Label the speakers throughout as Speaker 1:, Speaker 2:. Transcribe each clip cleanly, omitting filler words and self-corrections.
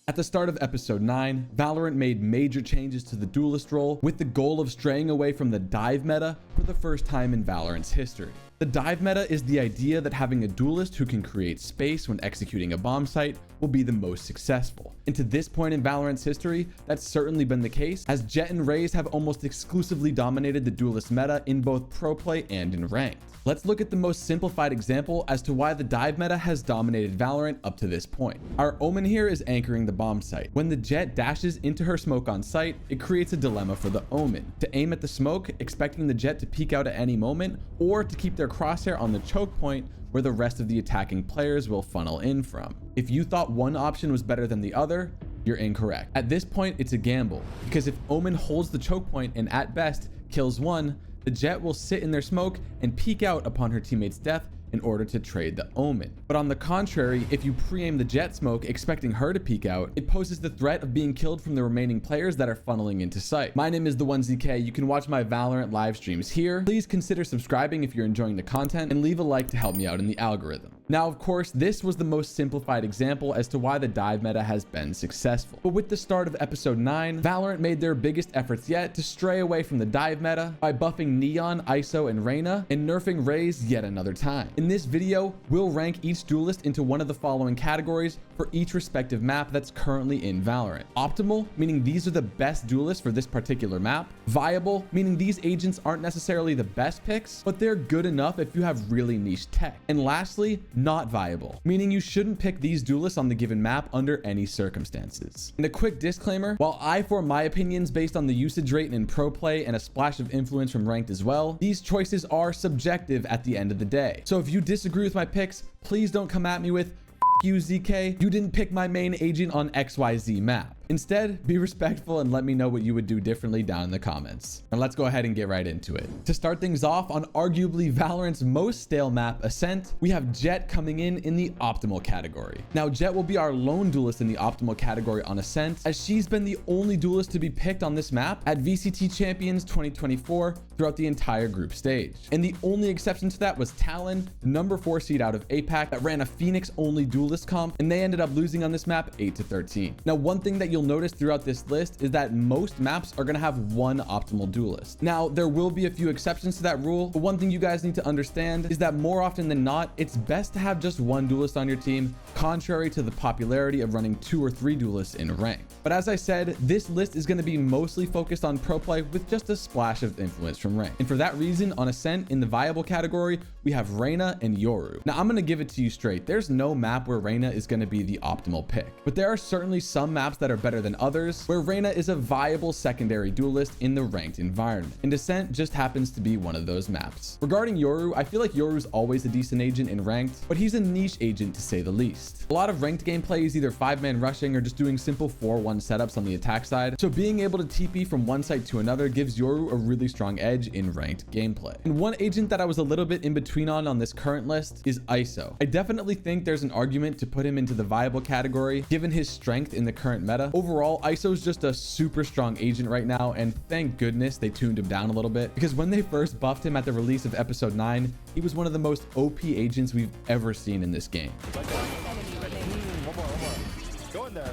Speaker 1: At the start of episode 9, Valorant made major changes to the duelist role with the goal of straying away from the dive meta for the first time in Valorant's history. The dive meta is the idea that having a duelist who can create space when executing a bomb site will be the most successful. And to this point in Valorant's history, that's certainly been the case, as Jett and Raze have almost exclusively dominated the duelist meta in both pro play and in ranked. Let's look at the most simplified example as to why the dive meta has dominated Valorant up to this point. Our Omen here is anchoring the bomb site. When the Jett dashes into her smoke on site, it creates a dilemma for the Omen to aim at the smoke, expecting the Jett to peek out at any moment, or to keep their crosshair on the choke point where the rest of the attacking players will funnel in from. If you thought one option was better than the other, you're incorrect. At this point, it's a gamble, because if Omen holds the choke point and at best kills one, the Jett will sit in their smoke and peek out upon her teammate's death in order to trade the Omen. But on the contrary, if you pre-aim the Jett smoke expecting her to peek out, it poses the threat of being killed from the remaining players that are funneling into sight. My name is The1ZK. You can watch my Valorant live streams here. Please consider subscribing if you're enjoying the content, and leave a like to help me out in the algorithm. Now, of course, this was the most simplified example as to why the dive meta has been successful. But with the start of episode 9, Valorant made their biggest efforts yet to stray away from the dive meta by buffing Neon, ISO, and Reyna, and nerfing Raze yet another time. In this video, we'll rank each duelist into one of the following categories for each respective map that's currently in Valorant. Optimal, meaning these are the best duelists for this particular map. Viable, meaning these agents aren't necessarily the best picks, but they're good enough if you have really niche tech. And lastly, not viable, meaning you shouldn't pick these duelists on the given map under any circumstances. And a quick disclaimer, while I form my opinions based on the usage rate in pro play and a splash of influence from ranked as well, these choices are subjective at the end of the day. So if you disagree with my picks, please don't come at me with you ZK, you didn't pick my main agent on XYZ map. Instead, be respectful and let me know what you would do differently down in the comments. And let's go ahead and get right into it. To start things off, on arguably Valorant's most stale map, Ascent, we have Jett coming in the optimal category. Now, Jett will be our lone duelist in the optimal category on Ascent, as she's been the only duelist to be picked on this map at VCT Champions 2024 throughout the entire group stage. And the only exception to that was Talon, the number 4 seed out of APAC that ran a Phoenix-only duelist comp, and they ended up losing on this map 8-13. Now, one thing that you'll notice throughout this list is that most maps are going to have one optimal duelist. Now, there will be a few exceptions to that rule, but one thing you guys need to understand is that more often than not, it's best to have just one duelist on your team, contrary to the popularity of running 2 or 3 duelists in rank. But as I said, this list is going to be mostly focused on pro play with just a splash of influence from rank. And for that reason, on Ascent in the viable category, we have Reyna and Yoru. Now, I'm going to give it to you straight. There's no map where Reyna is going to be the optimal pick, but there are certainly some maps that are better than others where Reyna is a viable secondary duelist in the ranked environment, and Ascent just happens to be one of those maps. Regarding Yoru, I feel like Yoru's always a decent agent in ranked, but he's a niche agent to say the least. A lot of ranked gameplay is either 5-man rushing or just doing simple 4-1 setups on the attack side, so being able to TP from one site to another gives Yoru a really strong edge in ranked gameplay. And one agent that I was a little bit in between on this current list is ISO. I definitely think there's an argument to put him into the viable category given his strength in the current meta. Overall, ISO is just a super strong agent right now, and thank goodness they tuned him down a little bit, because when they first buffed him at the release of episode 9, he was one of the most OP agents we've ever seen in this game.
Speaker 2: Go in there.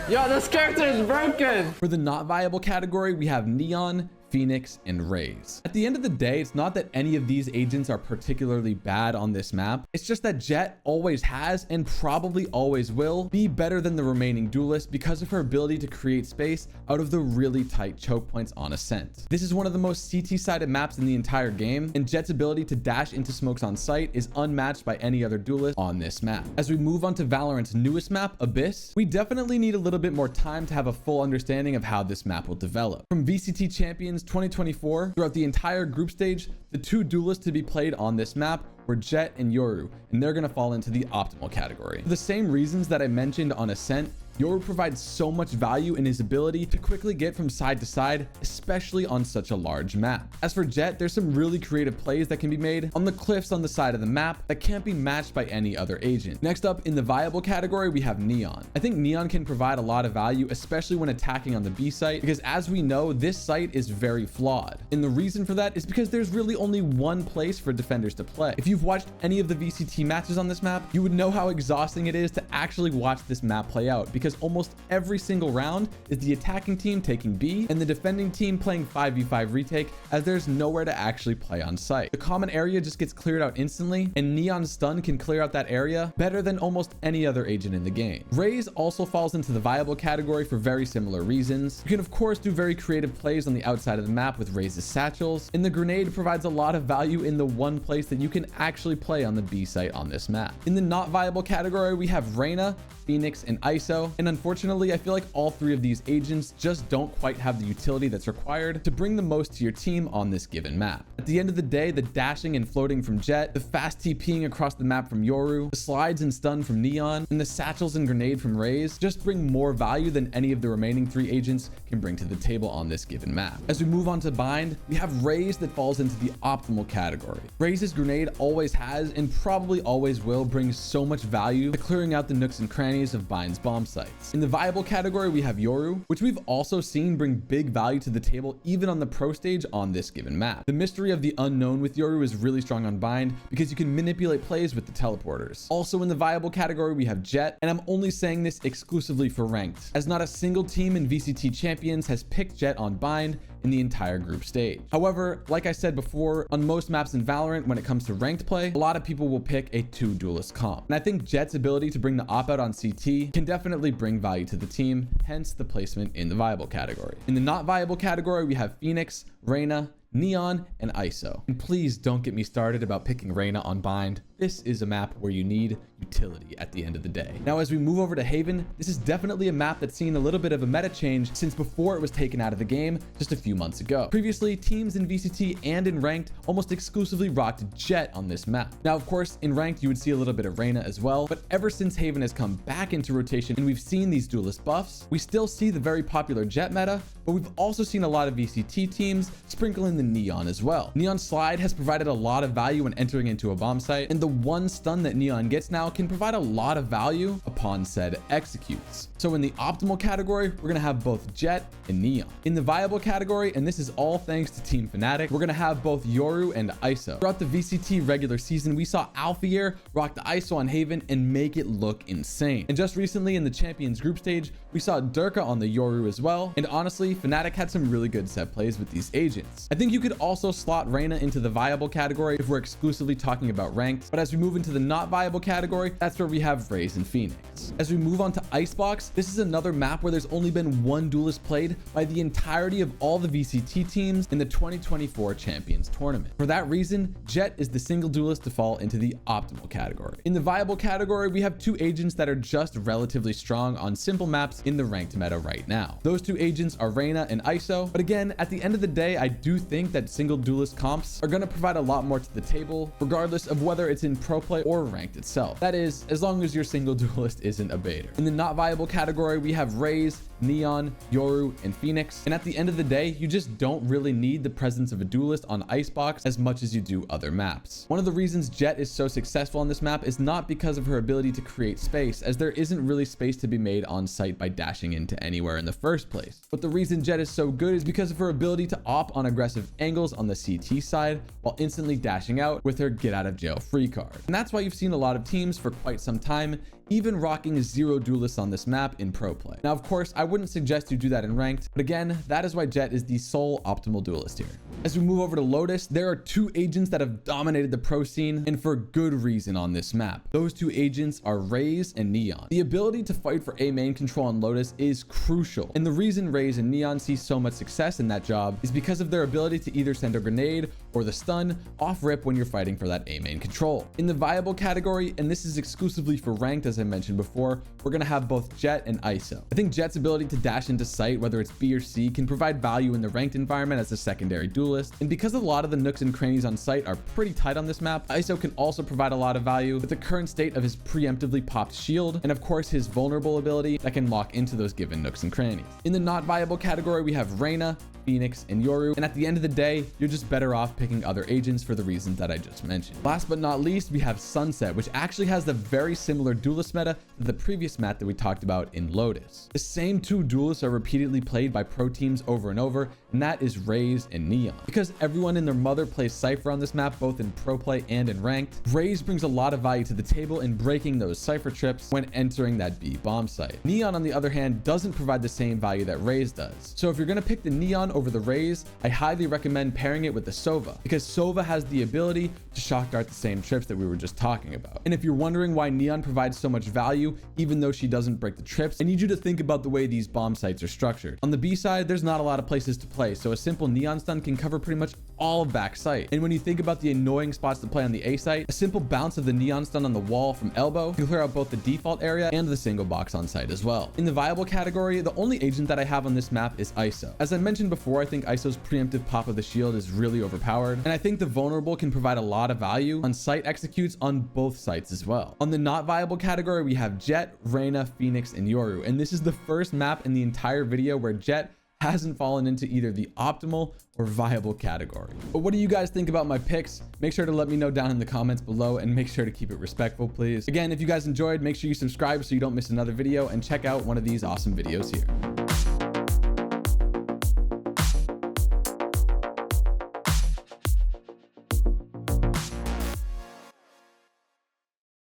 Speaker 3: Yo, this character is broken.
Speaker 1: For the not viable category, we have Neon, Phoenix, and Raze. At the end of the day, it's not that any of these agents are particularly bad on this map. It's just that Jett always has and probably always will be better than the remaining duelists because of her ability to create space out of the really tight choke points on Ascent. This is one of the most CT-sided maps in the entire game, and Jett's ability to dash into smokes on sight is unmatched by any other duelist on this map. As we move on to Valorant's newest map, Abyss, we definitely need a little bit more time to have a full understanding of how this map will develop. From VCT Champions 2024, throughout the entire group stage, the 2 duelists to be played on this map were Jett and Yoru, and they're going to fall into the optimal category. For the same reasons that I mentioned on Ascent, Yoru provides so much value in his ability to quickly get from side to side, especially on such a large map. As for Jett, there's some really creative plays that can be made on the cliffs on the side of the map that can't be matched by any other agent. Next up in the viable category, we have Neon. I think Neon can provide a lot of value, especially when attacking on the B site, because as we know, this site is very flawed. And the reason for that is because there's really only one place for defenders to play. If you've watched any of the VCT matches on this map, you would know how exhausting it is to actually watch this map play out, because almost every single round is the attacking team taking B and the defending team playing 5v5 retake, as there's nowhere to actually play on site. The common area just gets cleared out instantly, and Neon's stun can clear out that area better than almost any other agent in the game. Raze also falls into the viable category for very similar reasons. You can of course do very creative plays on the outside of the map with Raze's satchels, and the grenade provides a lot of value in the one place that you can actually play on the B site on this map. In the not viable category, we have Reyna, Phoenix, and ISO, and unfortunately I feel like all three of these agents just don't quite have the utility that's required to bring the most to your team on this given map. At the end of the day, the dashing and floating from Jett, the fast TPing across the map from Yoru, the slides and stun from Neon, and the satchels and grenade from Raze just bring more value than any of the remaining three agents can bring to the table on this given map. As we move on to Bind, we have Raze that falls into the optimal category. Raze's grenade always has and probably always will bring so much value to clearing out the nooks and crannies of Bind's bomb sites. In the viable category, we have Yoru, which we've also seen bring big value to the table even on the pro stage on this given map. The mystery of the unknown with Yoru is really strong on Bind because you can manipulate plays with the teleporters. Also in the viable category, we have Jett, and I'm only saying this exclusively for ranked, as not a single team in VCT Champions has picked Jett on Bind in the entire group stage. However, like I said before, on most maps in Valorant, when it comes to ranked play, a lot of people will pick a 2 duelist comp. And I think Jett's ability to bring the op out on CT can definitely bring value to the team, hence the placement in the viable category. In the not viable category, we have Phoenix, Reyna, Neon, and ISO. And please don't get me started about picking Reyna on Bind. This is a map where you need utility at the end of the day. Now, as we move over to Haven, this is definitely a map that's seen a little bit of a meta change since before it was taken out of the game just a few months ago. Previously, teams in VCT and in Ranked almost exclusively rocked Jett on this map. Now, of course, in Ranked, you would see a little bit of Reyna as well, but ever since Haven has come back into rotation and we've seen these duelist buffs, we still see the very popular Jett meta, but we've also seen a lot of VCT teams sprinkle in the Neon as well. Neon Slide has provided a lot of value when entering into a bomb site, and the one stun that Neon gets now can provide a lot of value upon said executes. So in the optimal category, we're gonna have both Jett and Neon. In the viable category, and this is all thanks to Team Fnatic, we're gonna have both Yoru and ISO. Throughout the VCT regular season, we saw Alphier rock the ISO on Haven and make it look insane. And just recently in the Champions group stage, we saw Durka on the Yoru as well. And honestly, Fnatic had some really good set plays with these agents. I think you could also slot Reyna into the viable category if we're exclusively talking about ranked, but as we move into the not viable category, that's where we have Raze and Phoenix. As we move on to Icebox, this is another map where there's only been one duelist played by the entirety of all the VCT teams in the 2024 Champions Tournament. For that reason, Jett is the single duelist to fall into the optimal category. In the viable category, we have two agents that are just relatively strong on simple maps in the ranked meta right now. Those two agents are Reyna and ISO, but again, at the end of the day, I do think that single duelist comps are going to provide a lot more to the table, regardless of whether it's in pro play or ranked itself. That is, as long as your single duelist isn't a baiter. In the not viable category, we have Raze, Neon, Yoru, and Phoenix. And at the end of the day, you just don't really need the presence of a duelist on Icebox as much as you do other maps. One of the reasons Jett is so successful on this map is not because of her ability to create space, as there isn't really space to be made on site by dashing into anywhere in the first place. But the reason Jett is so good is because of her ability to op on aggressive angles on the CT side while instantly dashing out with her get out of jail free card. And that's why you've seen a lot of teams for quite some time even rocking 0 duelists on this map in pro play. Now, of course, I wouldn't suggest you do that in ranked, but again, that is why Jett is the sole optimal duelist here. As we move over to Lotus, there are two agents that have dominated the pro scene, and for good reason on this map. Those two agents are Raze and Neon. The ability to fight for A main control on Lotus is crucial, and the reason Raze and Neon see so much success in that job is because of their ability to either send a grenade or the stun off rip when you're fighting for that A main control. In the viable category, and this is exclusively for ranked as as I mentioned before, we're going to have both Jett and ISO. I think Jett's ability to dash into sight, whether it's B or C, can provide value in the ranked environment as a secondary duelist. And because a lot of the nooks and crannies on site are pretty tight on this map, ISO can also provide a lot of value with the current state of his preemptively popped shield, and of course his vulnerable ability that can lock into those given nooks and crannies. In the not viable category, we have Reyna, Phoenix, and Yoru, and at the end of the day, you're just better off picking other agents for the reasons that I just mentioned. Last but not least, we have Sunset, which actually has the very similar duelist meta to the previous map that we talked about in Lotus. The same two duelists are repeatedly played by pro teams over and over, and that is Raze and Neon. Because everyone and their mother plays Cypher on this map, both in pro play and in ranked, Raze brings a lot of value to the table in breaking those Cypher trips when entering that B bomb site. Neon, on the other hand, doesn't provide the same value that Raze does. So if you're going to pick the Neon over the Raze, I highly recommend pairing it with the Sova, because Sova has the ability to shock dart the same trips that we were just talking about. And if you're wondering why Neon provides so much value, even though she doesn't break the trips, I need you to think about the way these bomb sites are structured. On the B side, there's not a lot of places to play, so a simple Neon stun can cover pretty much all of back site. And when you think about the annoying spots to play on the A site, a simple bounce of the Neon stun on the wall from elbow can clear out both the default area and the single box on site as well. In the viable category, the only agent that I have on this map is ISO. As I mentioned before, I think ISO's preemptive pop of the shield is really overpowered, and I think the vulnerable can provide a lot of value on site executes on both sites as well. On the not viable category, we have Jett, Reyna, Phoenix, and Yoru, and this is the first map in the entire video where Jett hasn't fallen into either the optimal or viable category. But what do you guys think about my picks? Make sure to let me know down in the comments below, and make sure to keep it respectful, please. Again, if you guys enjoyed, make sure you subscribe so you don't miss another video, and check out one of these awesome videos here.